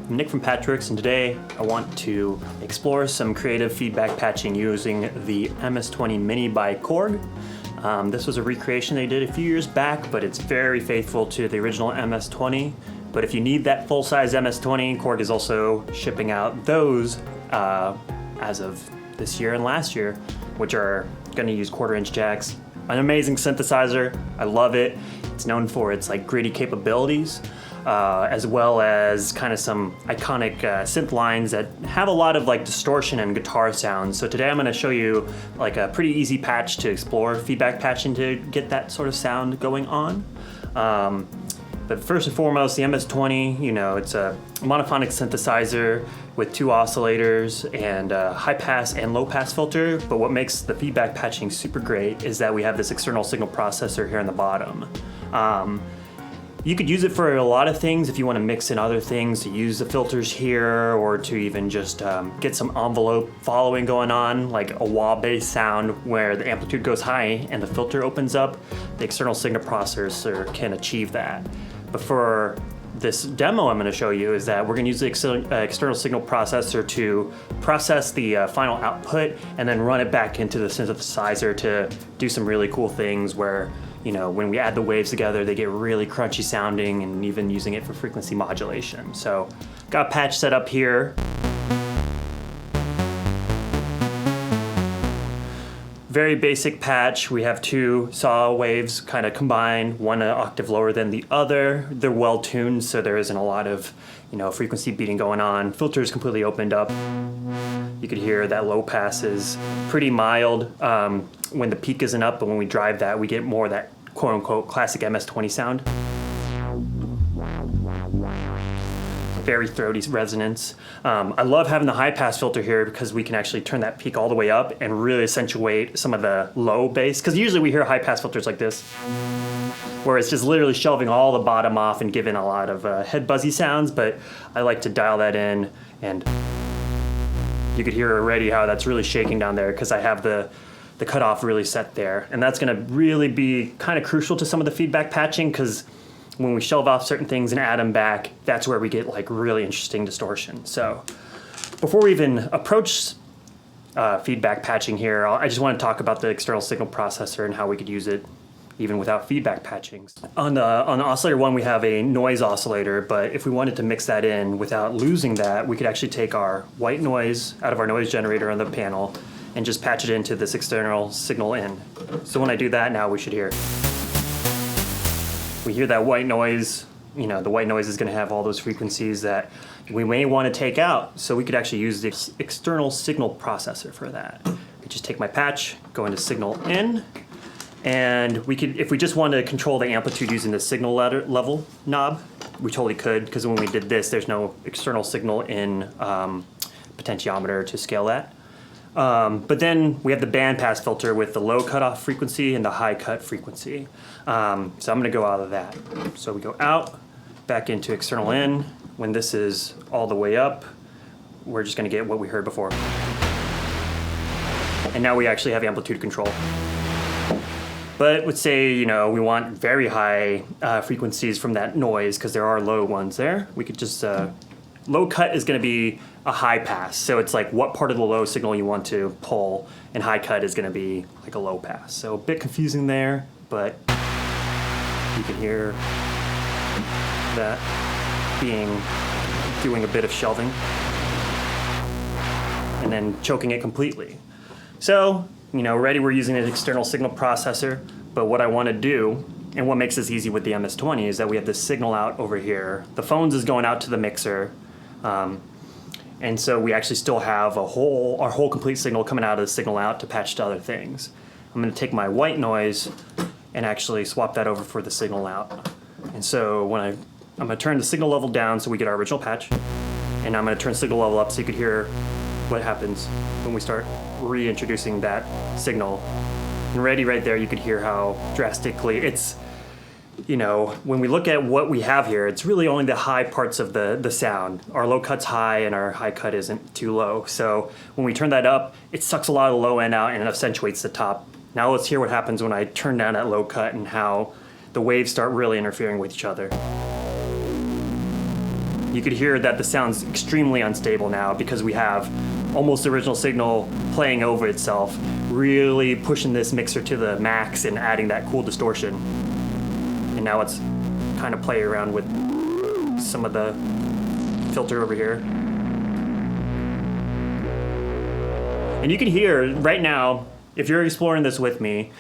I'm Nick from Patchwerks, and today I want to explore some creative feedback patching using the MS-20 Mini by Korg. This was a recreation they did a few years back, but it's very faithful to the original MS-20. But if you need that full-size MS-20, Korg is also shipping out those as of this year and last year, which are going to use 1/4-inch jacks. An amazing synthesizer. I love it. It's known for its gritty capabilities, as well as kind of some iconic synth lines that have a lot of distortion and guitar sounds. So today I'm going to show you a pretty easy patch to explore feedback patching to get that sort of sound going on. But first and foremost, the MS-20, it's a monophonic synthesizer with 2 oscillators and a high pass and low pass filter. But what makes the feedback patching super great is that we have this external signal processor here on the bottom. You could use it for a lot of things if you want to mix in other things, to use the filters here, or to even just get some envelope following going on, like a wah-based sound where the amplitude goes high and the filter opens up. The external signal processor can achieve that. But for this demo I'm going to show you is that we're going to use the external signal processor to process the final output and then run it back into the synthesizer to do some really cool things where, when we add the waves together, they get really crunchy sounding, and even using it for frequency modulation. So, got a patch set up here. Very basic patch. We have 2 saw waves kind of combined, one an octave lower than the other. They're well tuned, so there isn't a lot of, frequency beating going on. Filter is completely opened up. You could hear that low pass is pretty mild when the peak isn't up, but when we drive that, we get more of that quote-unquote classic MS-20 sound. Very throaty resonance. I love having the high pass filter here because we can actually turn that peak all the way up and really accentuate some of the low bass, because usually we hear high pass filters like this, where it's just literally shelving all the bottom off and giving a lot of head buzzy sounds, but I like to dial that in, and you could hear already how that's really shaking down there because I have the cutoff really set there. And that's gonna really be kind of crucial to some of the feedback patching, because when we shelve off certain things and add them back, that's where we get really interesting distortion. So before we even approach feedback patching here, I just want to talk about the external signal processor and how we could use it even without feedback patching. On the oscillator 1, we have a noise oscillator, but if we wanted to mix that in without losing that, we could actually take our white noise out of our noise generator on the panel and just patch it into this external signal in. So when I do that now, we should hear. We hear that white noise. The white noise is going to have all those frequencies that we may want to take out, so we could actually use the external signal processor for that. I just take my patch, go into signal in, and we could, if we just wanted to control the amplitude using the signal level knob, we totally could, because when we did this, there's no external signal in potentiometer to scale that. But then we have the bandpass filter with the low cutoff frequency and the high cut frequency. So I'm going to go out of that. So we go out, back into external in. When this is all the way up, we're just going to get what we heard before. And now we actually have amplitude control. But let's say, we want very high frequencies from that noise, because there are low ones there. We could just, low cut is going to be a high pass. So it's what part of the low signal you want to pull, and high cut is going to be a low pass. So a bit confusing there, but you can hear that doing a bit of shelving and then choking it completely. So, already we're using an external signal processor, but what I want to do, and what makes this easy with the MS-20, is that we have this signal out over here. The phones is going out to the mixer, and so we actually still have our whole complete signal coming out of the signal out to patch to other things. I'm going to take my white noise and actually swap that over for the signal out. And so I'm going to turn the signal level down so we get our original patch, and I'm going to turn signal level up so you could hear what happens when we start reintroducing that signal. And already right there you could hear how drastically it's, when we look at what we have here, it's really only the high parts of the sound. Our low cut's high and our high cut isn't too low. So when we turn that up, it sucks a lot of the low end out and it accentuates the top. Now let's hear what happens when I turn down that low cut and how the waves start really interfering with each other. you could hear that the sound's extremely unstable now because we have almost the original signal playing over itself, really pushing this mixer to the max and adding that cool distortion. And now let's kind of play around with some of the filter over here. And you can hear right now, if you're exploring this with me,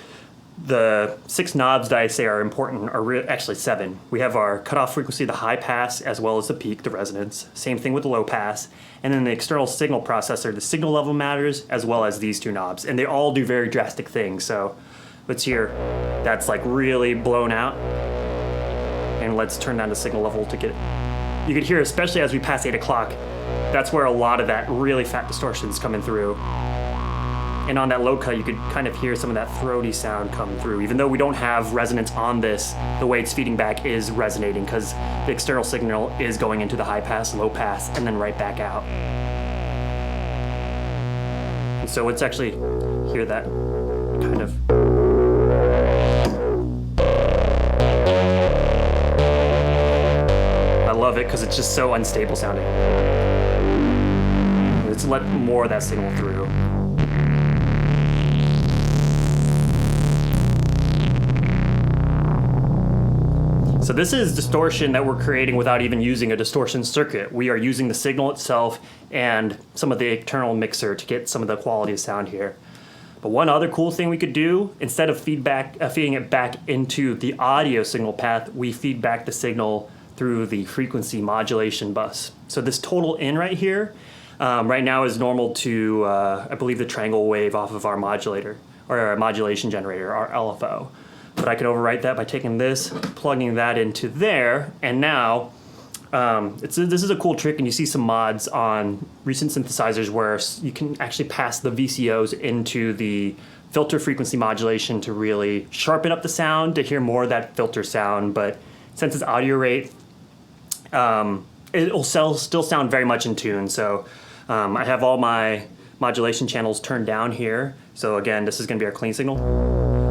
the 6 knobs that I say are important are actually 7. We have our cutoff frequency, the high pass, as well as the peak, the resonance. Same thing with the low pass. And then the external signal processor, the signal level matters, as well as these 2 knobs. And they all do very drastic things. So let's hear that's like really blown out. And let's turn down the signal level to get it. You could hear, especially as we pass 8 o'clock, that's where a lot of that really fat distortion is coming through. And on that low cut, you could kind of hear some of that throaty sound come through. Even though we don't have resonance on this, the way it's feeding back is resonating because the external signal is going into the high pass, low pass, and then right back out. And so let's actually hear that kind of. I love it because it's just so unstable sounding. Let's let more of that signal through. So this is distortion that we're creating without even using a distortion circuit. We are using the signal itself and some of the internal mixer to get some of the quality of sound here. But one other cool thing we could do, instead of feeding it back into the audio signal path, we feed back the signal through the frequency modulation bus. So this total in right here, right now is normal to, I believe, the triangle wave off of our modulator, or our modulation generator, our LFO. But I could overwrite that by taking this, plugging that into there, and now this is a cool trick, and you see some mods on recent synthesizers where you can actually pass the VCOs into the filter frequency modulation to really sharpen up the sound, to hear more of that filter sound. But since it's audio rate, it'll still sound very much in tune. So I have all my modulation channels turned down here. So again, this is going to be our clean signal.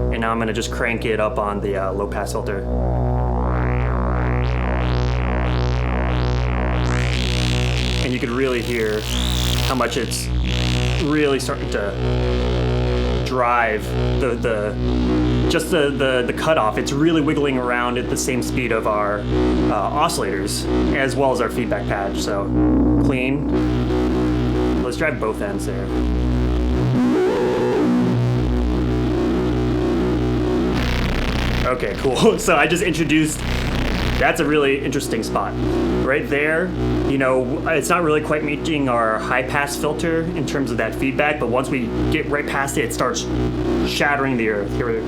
And now I'm going to just crank it up on the low pass filter. And you could really hear how much it's really starting to drive the cutoff. It's really wiggling around at the same speed of our oscillators as well as our feedback patch. So clean. Let's drive both ends there. Okay, cool. So I just introduced, that's a really interesting spot. Right there, you know, it's not really quite meeting our high pass filter in terms of that feedback, but once we get right past it, it starts shattering the earth. Here,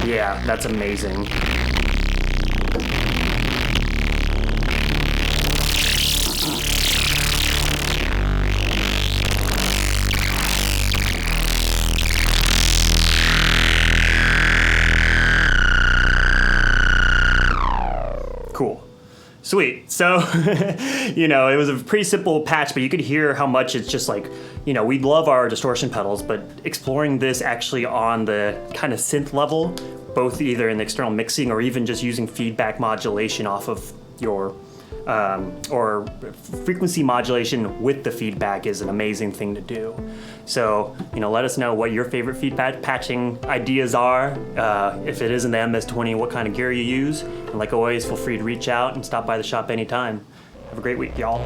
yeah, that's amazing. Cool. Sweet. So, you know, it was a pretty simple patch, but you could hear how much it's just like, you know, we love our distortion pedals, but exploring this actually on the kind of synth level, both either in the external mixing or even just using feedback modulation off of your, or frequency modulation with the feedback is an amazing thing to do. So, you know, let us know what your favorite feedback patching ideas are. If it isn't the MS-20, what kind of gear you use. And like always, feel free to reach out and stop by the shop anytime. Have a great week, y'all.